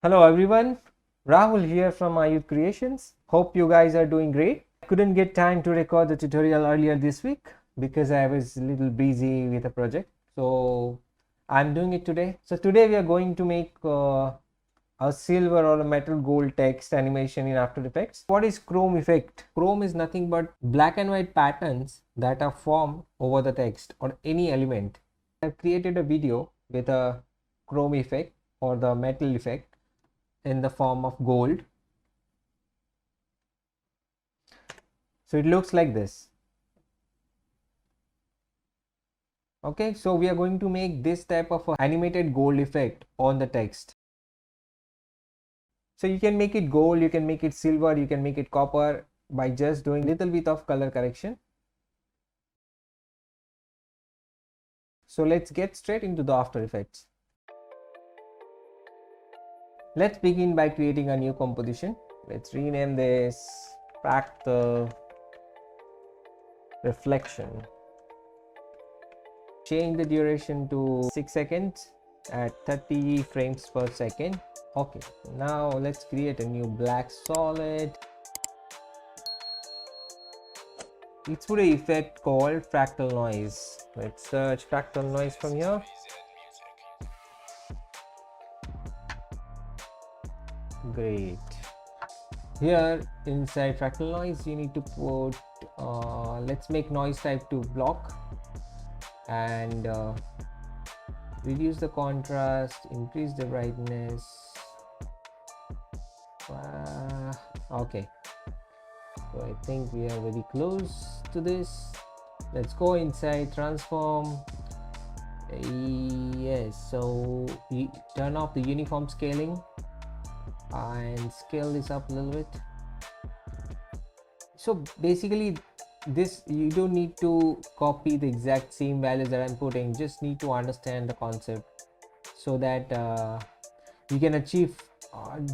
Hello everyone, Rahul here from Ayuth Creations. Hope you guys are doing great. Couldn't get time to record the tutorial earlier this week because I was a little busy with a project. So I'm doing it today. So today we are going to make a silver or a metal gold text animation in After Effects. What is chrome effect? Chrome is nothing but black and white patterns that are formed over the text or any element. I've created a video with a chrome effect or the metal effect in the form of gold. So it looks like this. Okay, so we are going to make this type of animated gold effect on the text. So you can make it gold, you can make it silver, you can make it copper by just doing a little bit of color correction. So let's get straight into the After Effects. Let's begin by creating a new composition. Let's rename this fractal reflection. Change the duration to 6 seconds at 30 frames per second. Okay, now let's create a new black solid. Let's put an effect called fractal noise. Let's search fractal noise from here. Great. Here inside fractal noise you need to put let's make noise type to block and reduce the contrast, increase the brightness. Okay, so I think we are very close to this. Let's go inside transform. Yes, so we turn off the uniform scaling and scale this up a little bit. So basically this, you don't need to copy the exact same values that I'm putting, just need to understand the concept so that you can achieve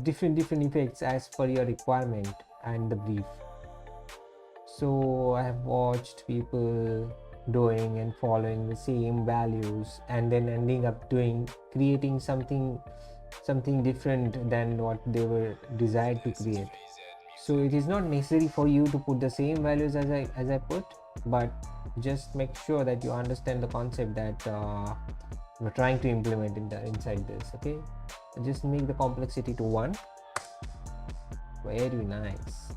different effects as per your requirement and the brief. So I have watched people doing and following the same values and then ending up creating something different than what they were desired to create. So it is not necessary for you to put the same values as I put, but just make sure that you understand the concept that we're trying to implement inside this. Okay, just make the complexity to 1. Very nice.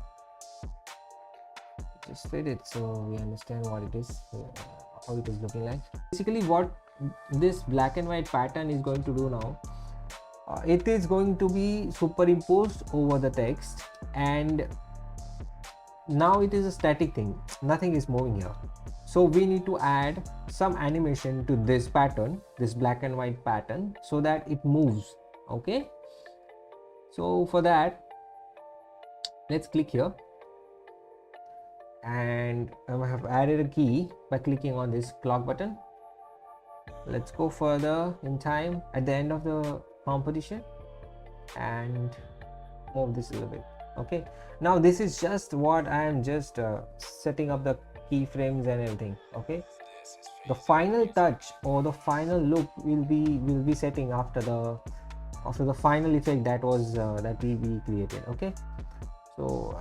Just fit it so we understand what it is, how it is looking like. Basically what this black and white pattern is going to do now, it is going to be superimposed over the text, and now it is a static thing, nothing is moving here. So we need to add some animation to this pattern, this black and white pattern, so that it moves. Okay, so for that let's click here, and I have added a key by clicking on this clock button. Let's go further in time at the end of the competition and move this a little bit. Okay, now this is just what I am just setting up the keyframes and everything. Okay, the final touch or the final look will be setting after the final effect that was that will be created. Okay, so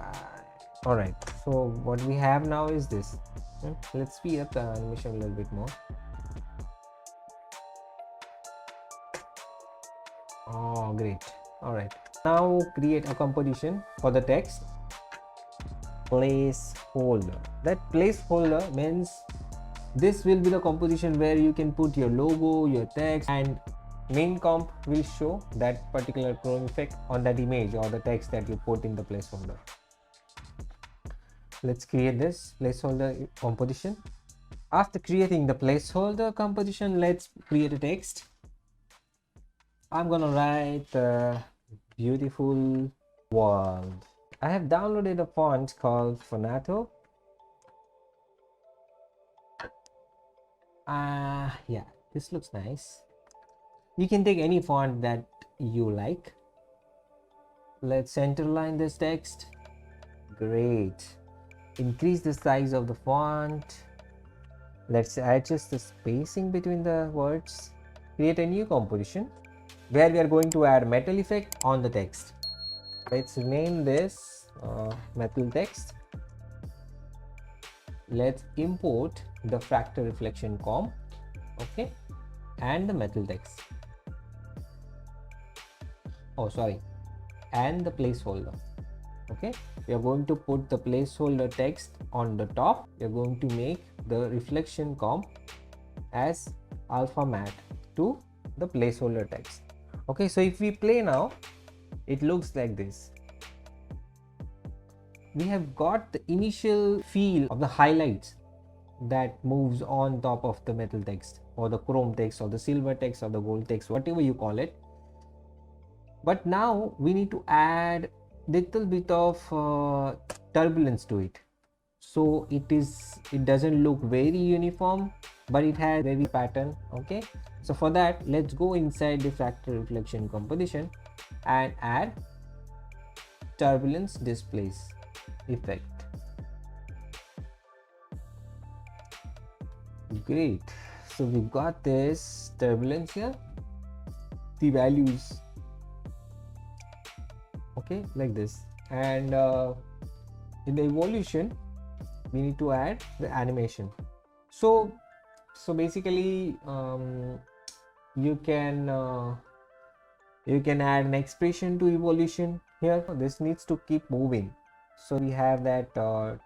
all right, so what we have now is this. Let's speed up the animation a little bit more. Oh great. All right, now create a composition for the text. Placeholder. That placeholder means this will be the composition where you can put your logo, your text, and main comp will show that particular chrome effect on that image or the text that you put in the placeholder. Let's create this placeholder composition. After creating the placeholder composition, let's create a text. I'm gonna write beautiful world. I have downloaded a font called Phonato. Yeah, this looks nice. You can take any font that you like. Let's centerline this text. Great. Increase the size of the font. Let's adjust the spacing between the words. Create a new composition. where we are going to add metal effect on the text. Let's name this metal text. Let's import the fractal reflection comp, okay, and the metal text. Oh, sorry, and the placeholder. Okay, we are going to put the placeholder text on the top. We are going to make the reflection comp as alpha matte to the placeholder text. Okay, so if we play now, it looks like this. We have got the initial feel of the highlights that moves on top of the metal text, or the chrome text, or the silver text, or the gold text, whatever you call it. But now we need to add little bit of turbulence to it, so it doesn't look very uniform, but it has very pattern. Okay, so for that, let's go inside the fractal reflection composition and add turbulence displace effect. Great, so we've got this turbulence here, the values, okay, like this. And in the evolution, we need to add the animation. So basically, you can add an expression to evolution here. This needs to keep moving, so we have that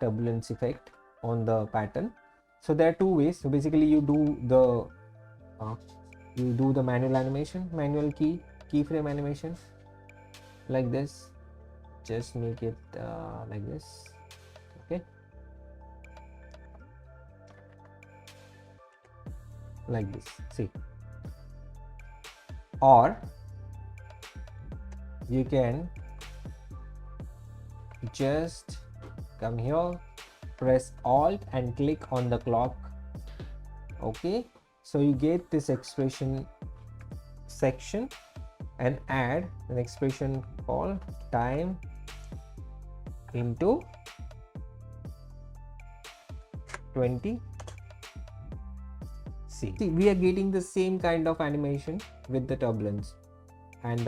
turbulence effect on the pattern. So there are two ways. So basically, you do the manual animation, manual keyframe animation, like this. Just make it like this. Okay, like this. See, or you can just come here, press Alt and click on the clock. Okay, so you get this expression section and add an expression called time into 20. See, we are getting the same kind of animation with the turbulence and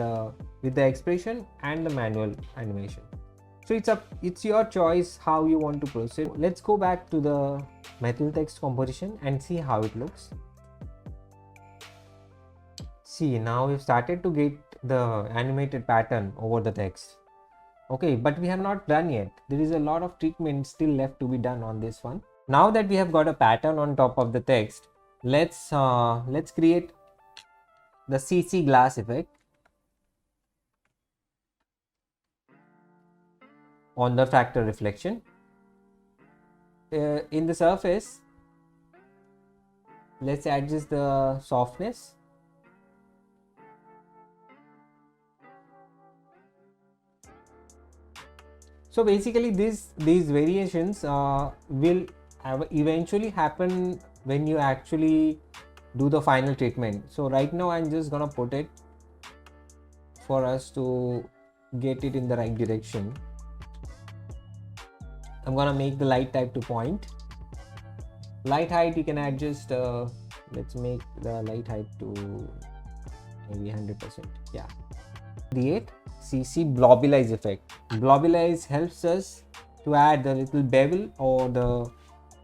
with the expression and the manual animation. So it's your choice how you want to proceed. Let's go back to the metal text composition and see how it looks. See, now we've started to get the animated pattern over the text. Okay, but we have not done yet. There is a lot of treatment still left to be done on this one. Now that we have got a pattern on top of the text, let's create the CC glass effect on the fractal reflection. In the surface, let's adjust the softness. So basically these variations will eventually happen when you actually do the final treatment. So right now I'm just gonna put it for us to get it in the right direction. I'm gonna make the light type to point. Light height you can adjust. Let's make the light height to maybe 100%. Yeah. Create CC Blobbylize effect. Blobbylize helps us to add the little bevel or the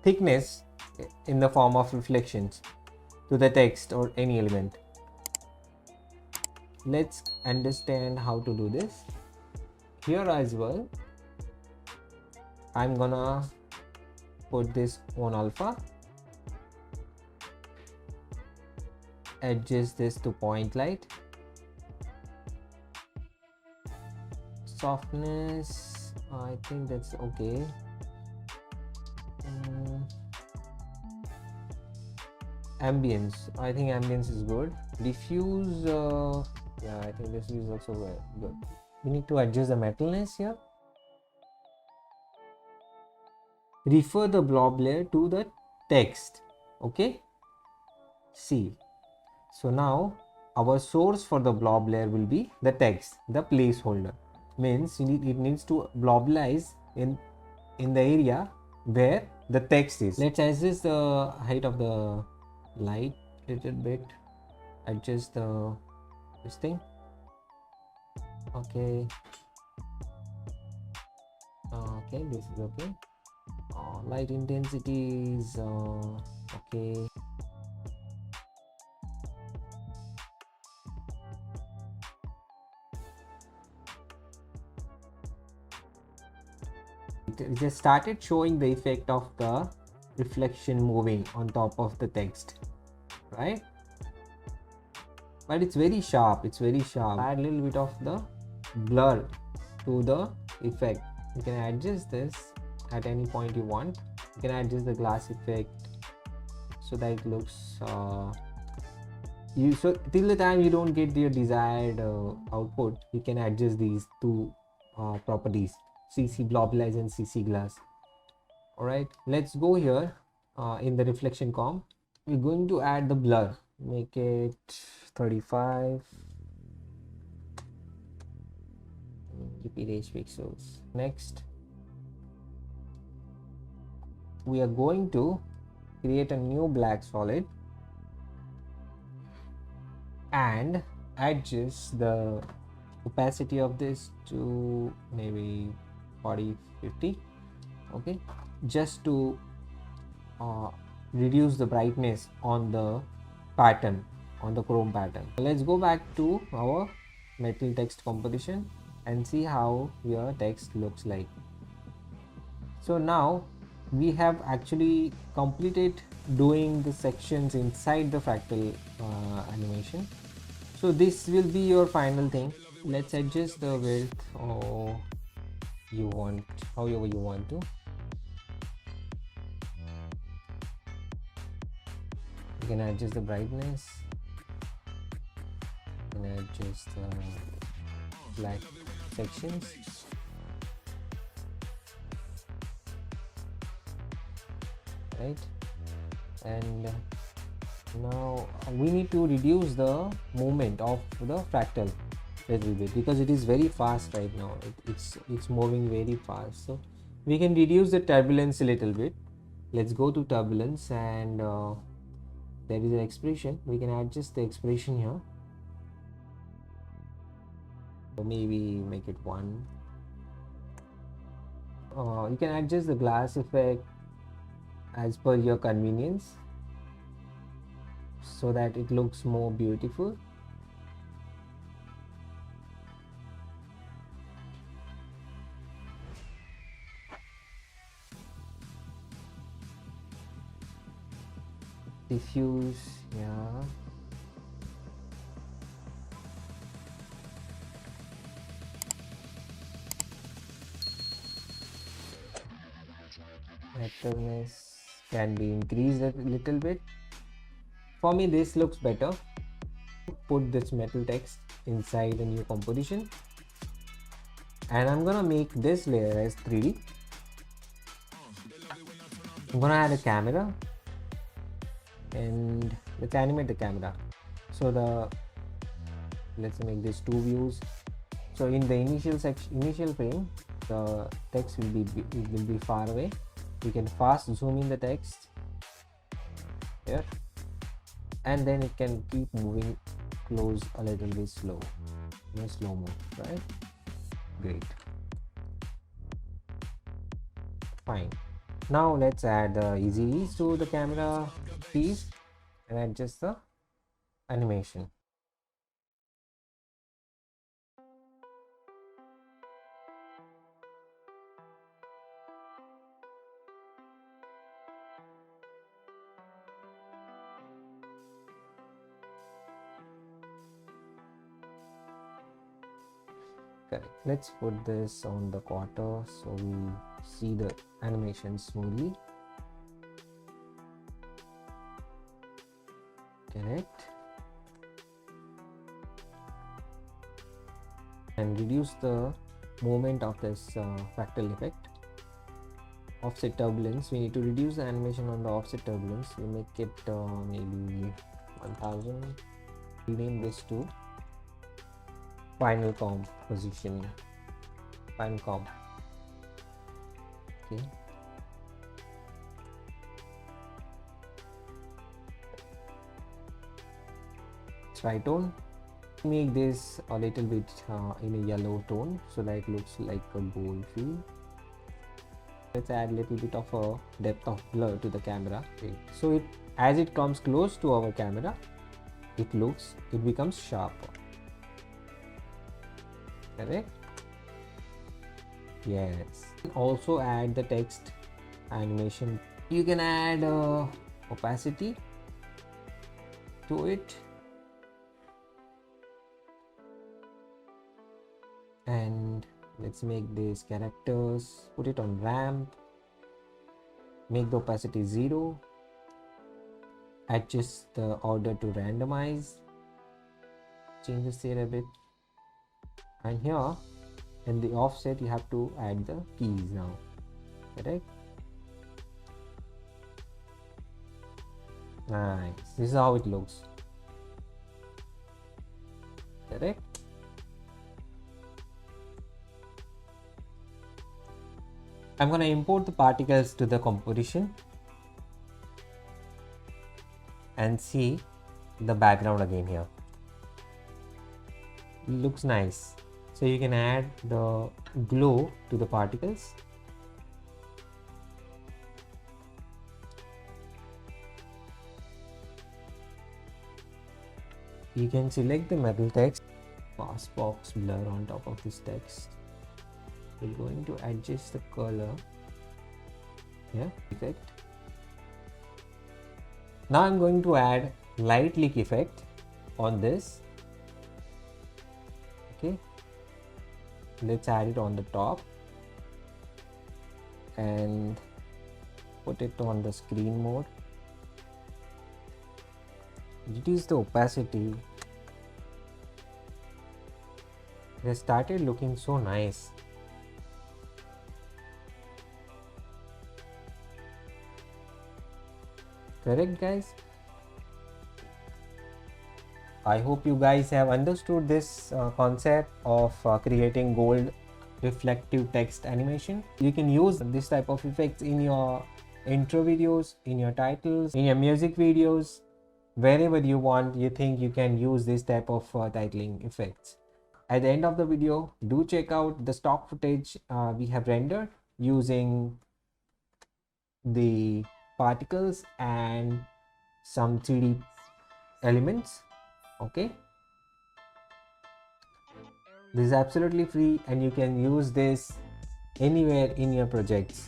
thickness in the form of reflections to the text or any element. Let's understand how to do this. Here as well, I'm gonna put this on alpha, adjust this to point light, softness, I think that's okay. Ambience, I think ambience is good. Diffuse, yeah, I think this is also good. We need to adjust the metalness here. Refer the blob layer to the text. Okay, see, so now our source for the blob layer will be the text, the placeholder. Means it needs to blobbylize in the area where the text is. Let's adjust the height of the light a little bit, adjust the this thing. Okay. Okay, this is okay. Light intensity is okay. It just started showing the effect of the reflection moving on top of the text, right? But it's very sharp. It's very sharp. Add a little bit of the blur to the effect. You can adjust this at any point you want. You can adjust the glass effect so that it looks so till the time you don't get your desired output, you can adjust these two properties, CC Blobbylize and CC glass. All right, let's go here in the reflection comp. We're going to add the blur, make it 35, repeat H pixels. Next, we are going to create a new black solid and adjust the opacity of this to maybe 40-50. Okay, just to reduce the brightness on the pattern, on the chrome pattern. Let's go back to our metal text composition and see how your text looks like. So now we have actually completed doing the sections inside the fractal animation. So this will be your final thing. Let's adjust the width or however you want to. You can adjust the brightness. You can adjust the black sections. Right, and now we need to reduce the movement of the fractal a little bit because it is very fast right now. It's moving very fast, so we can reduce the turbulence a little bit. Let's go to turbulence, and there is an expression. We can adjust the expression here, or maybe make it 1. You can adjust the glass effect as per your convenience so that it looks more beautiful. Diffuse, yeah. Activeness can be increased a little bit. For me, this looks better. Put this metal text inside a new composition, and I'm gonna make this layer as 3D. I'm gonna add a camera, and let's animate the camera. So let's make this 2 views. So in the initial frame, the text will be far away. We can fast zoom in the text here, and then it can keep moving close a little bit slow, slow-mo, right? Great. Fine. Now let's add the easy ease to the camera piece and adjust the animation. Correct. Let's put this on the quarter so we see the animation smoothly. Correct. And reduce the movement of this fractal effect. Offset turbulence, we need to reduce the animation on the offset turbulence. We make it maybe 1000. Rename this to final composition, final comp. Okay, tritone, Make this a little bit in a yellow tone so that it looks like a gold feel. Let's add a little bit of a depth of blur to the camera. Okay. So it, as it comes close to our camera, it becomes sharper. Correct? Yes. Also add the text animation. You can add opacity to it. And let's make these characters, put it on ramp, make the opacity 0, adjust the order to randomize, change the state a bit, and here in the offset you have to add the keys now. Correct? Nice. This is how it looks. Correct? I'm going to import the particles to the composition and see the background again here. Looks nice. So you can add the glow to the particles. You can select the metal text, fastbox blur on top of this text. We're going to adjust the color. Yeah, effect. Now I'm going to add light leak effect on this. Okay, let's add it on the top and put it on the screen mode. Reduce the opacity. It has started looking so nice. Correct, guys? I hope you guys have understood this concept of creating gold reflective text animation. You can use this type of effects in your intro videos, in your titles, in your music videos, wherever you want. You think you can use this type of titling effects. At the end of the video, do check out the stock footage we have rendered using the particles and some 3D elements. Okay, this is absolutely free and you can use this anywhere in your projects.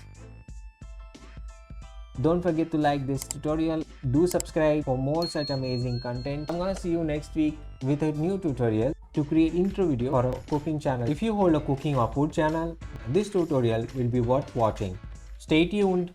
Don't forget to like this tutorial. Do subscribe for more such amazing content. I'm gonna see you next week with a new tutorial to create intro video for a cooking channel. If you hold a cooking or food channel, this tutorial will be worth watching. Stay tuned.